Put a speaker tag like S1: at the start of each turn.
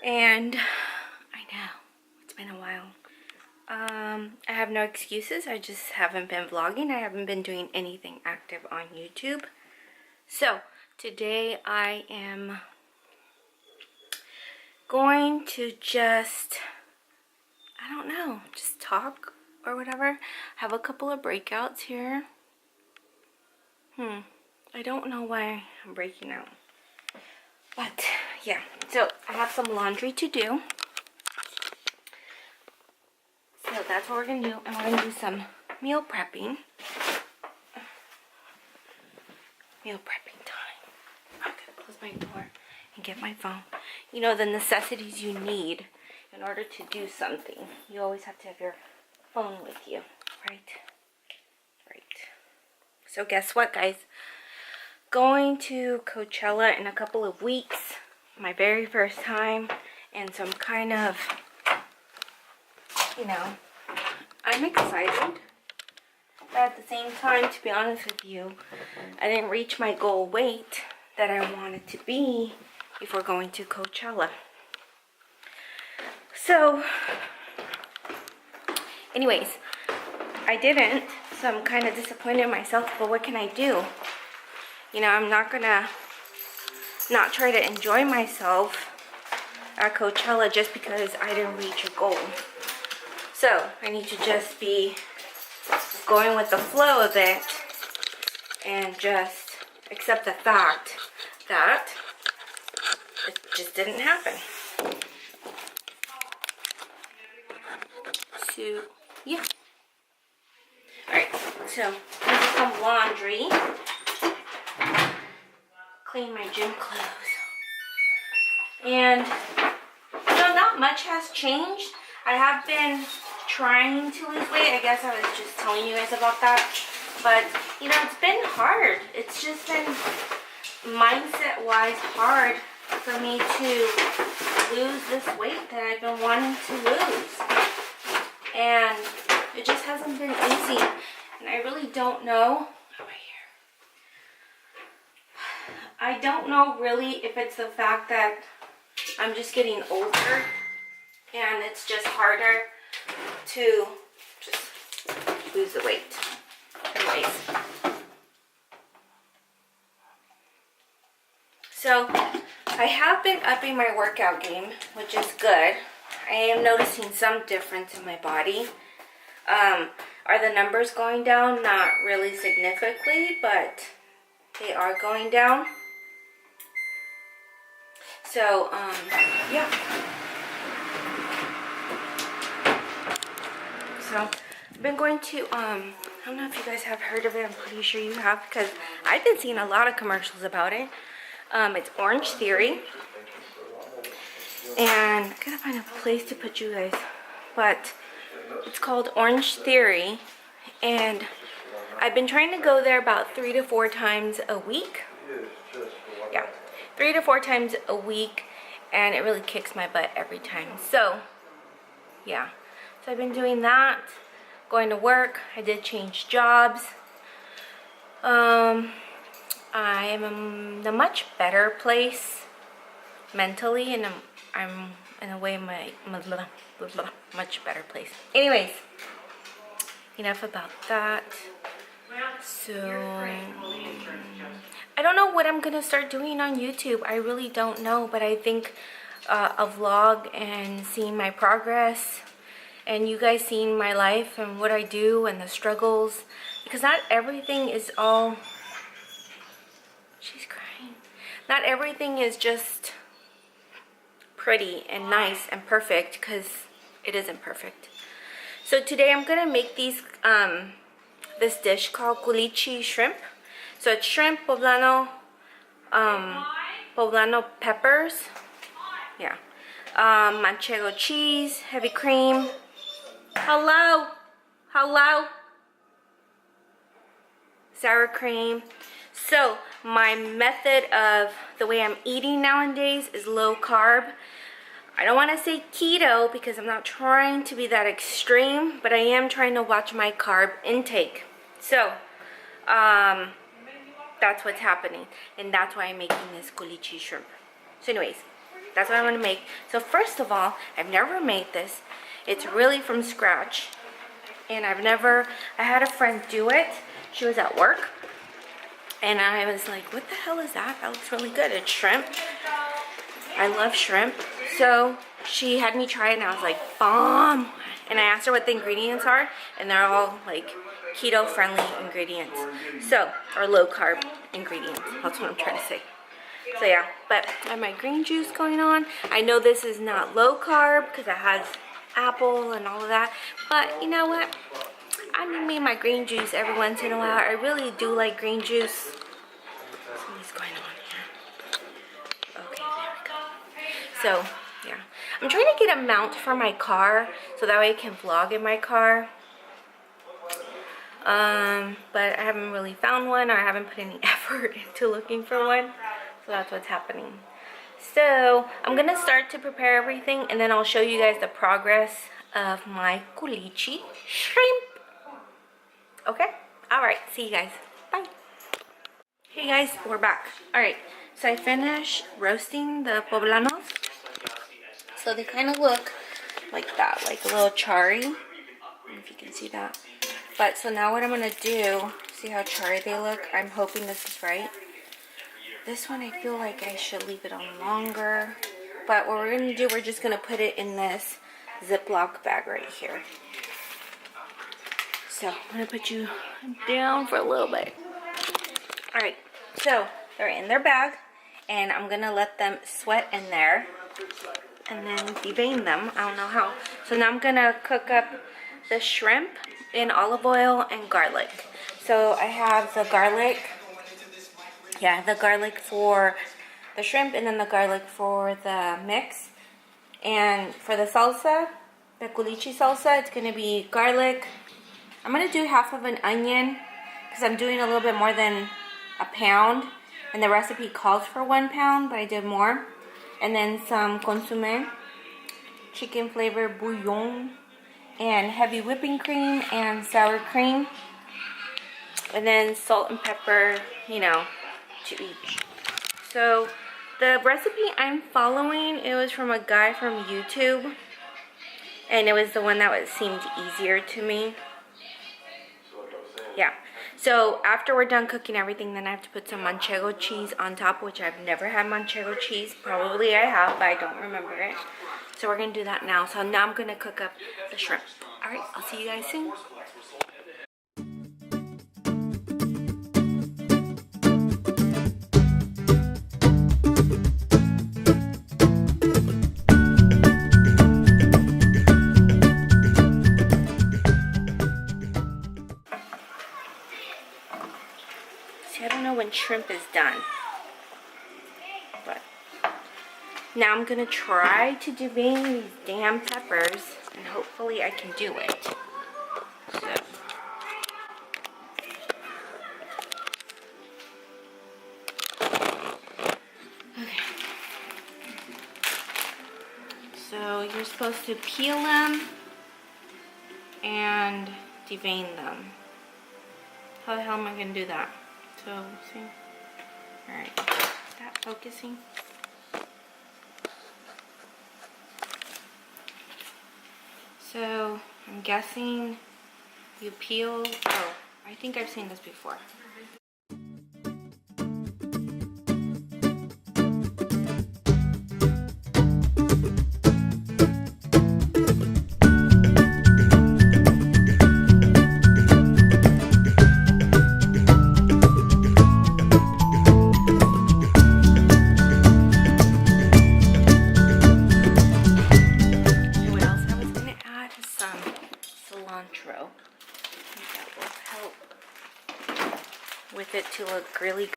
S1: And I know it's been a while. I have no excuses. I just haven't been vlogging. I haven't been doing anything active on YouTube. So today I am going to just, I don't know, just talk or whatever. Have a couple of breakouts here. I don't know why I'm breaking out. But yeah, so I have some laundry to do. So that's what we're gonna do. And we're gonna do some meal prepping. Meal prepping time. I'm gonna close my door and get my phone. You know, the necessities you need in order to do something. You always have to have your phone with you, right? Right. So guess what, guys? Going to Coachella in a couple of weeks. My very first time. And so I'm kind of, you know, I'm excited. But at the same time, to be honest with you, I didn't reach my goal weight that I wanted to be before going to Coachella. So, anyways, I didn't. So I'm kind of disappointed in myself. But what can I do? You know, I'm not gonna not try to enjoy myself at Coachella just because I didn't reach a goal. So I need to just be going with the flow of it and just accept the fact that it just didn't happen. So yeah. Alright, so this is some laundry. Clean my gym clothes. And you know, not much has changed. I have been trying to lose weight. I guess I was just telling you guys about that. But you know, it's been hard. It's just been mindset wise hard for me to lose this weight that I've been wanting to lose. And it just hasn't been easy. And I really don't know. I don't know really if it's the fact that I'm just getting older and it's just harder to just lose the weight. Anyways. So I have been upping my workout game, which is good. I am noticing some difference in my body. Are the numbers going down? Not really significantly, but they are going down. So, yeah. So, I've been going to, I don't know if you guys have heard of it. I'm pretty sure you have because I've been seeing a lot of commercials about it. It's Orange Theory. And I gotta find a place to put you guys. But it's called Orange Theory. And I've been trying to go there about 3 to 4 times a week. Yeah. 3 to 4 times a week, and it really kicks my butt every time. So, yeah. So I've been doing that, going to work. I did change jobs. I am in a much better place mentally, and I'm in a way much better place. Anyways, enough about that. So I don't know what I'm gonna start doing on YouTube. I really don't know, but I think a vlog and seeing my progress and you guys seeing my life and what I do and the struggles, because not everything is all, she's crying, not everything is just pretty and nice and perfect, because it isn't perfect. So today I'm gonna make these this dish called Culichi shrimp. So it's shrimp, poblano peppers, yeah, manchego cheese, heavy cream. Hello, sour cream. So my method of the way I'm eating nowadays is low carb. I don't want to say keto because I'm not trying to be that extreme, but I am trying to watch my carb intake. So that's what's happening, and that's why I'm making this culichi shrimp. So anyways, That's what I'm gonna make. So first of all, I've never made this. It's really from scratch. And I had a friend do it. She was at work. And I was like, what the hell is that? That looks really good. It's shrimp. I love shrimp. So she had me try it and I was like, bomb. And I asked her what the ingredients are. And they're all like keto friendly ingredients. So, or low carb ingredients. That's what I'm trying to say. So yeah, but I have my green juice going on. I know this is not low carb because it has apple and all of that, but you know what, I need my green juice every once in a while. I really do like green juice. Something's going on here. Okay, there we go. So yeah, I'm trying to get a mount for my car so that way I can vlog in my car, but I haven't really found one, or I haven't put any effort into looking for one, so that's what's happening. So I'm gonna start to prepare everything and then I'll show you guys the progress of my culichi shrimp. Okay? Alright, see you guys. Bye. Hey guys, we're back. Alright, so I finished roasting the poblanos. So they kind of look like that, like a little charry. I don't know if you can see that. But so now what I'm gonna do, see how charry they look? I'm hoping this is right. This one I feel like I should leave it on longer, but what we're going to do, we're just going to put it in this Ziploc bag right here. So I'm going to put you down for a little bit. Alright, so they're in their bag and I'm going to let them sweat in there and then devein them. I don't know how. So now I'm going to cook up the shrimp in olive oil and garlic. So I have the garlic. Yeah, the garlic for the shrimp and then the garlic for the mix. And for the salsa, the culichi salsa, it's going to be garlic. I'm going to do half of an onion because I'm doing a little bit more than a pound. And the recipe calls for 1 pound, but I did more. And then some consommé, chicken flavor bouillon, and heavy whipping cream and sour cream. And then salt and pepper, you know, to each. So the recipe I'm following, it was from a guy from YouTube, and it was the one that seemed easier to me. Yeah, so after we're done cooking everything, then I have to put some manchego cheese on top, which I've never had manchego cheese. Probably I have, but I don't remember it. So we're gonna do that now. So now I'm gonna cook up the shrimp. All right, I'll see you guys soon. When shrimp is done, but now I'm gonna try to devein these damn peppers and hopefully I can do it. So okay, so you're supposed to peel them and devein them. How the hell am I gonna do that? So, see? Alright, is that focusing? So, I'm guessing you peel, oh, I think I've seen this before. Cilantro. I think that will help with it to look really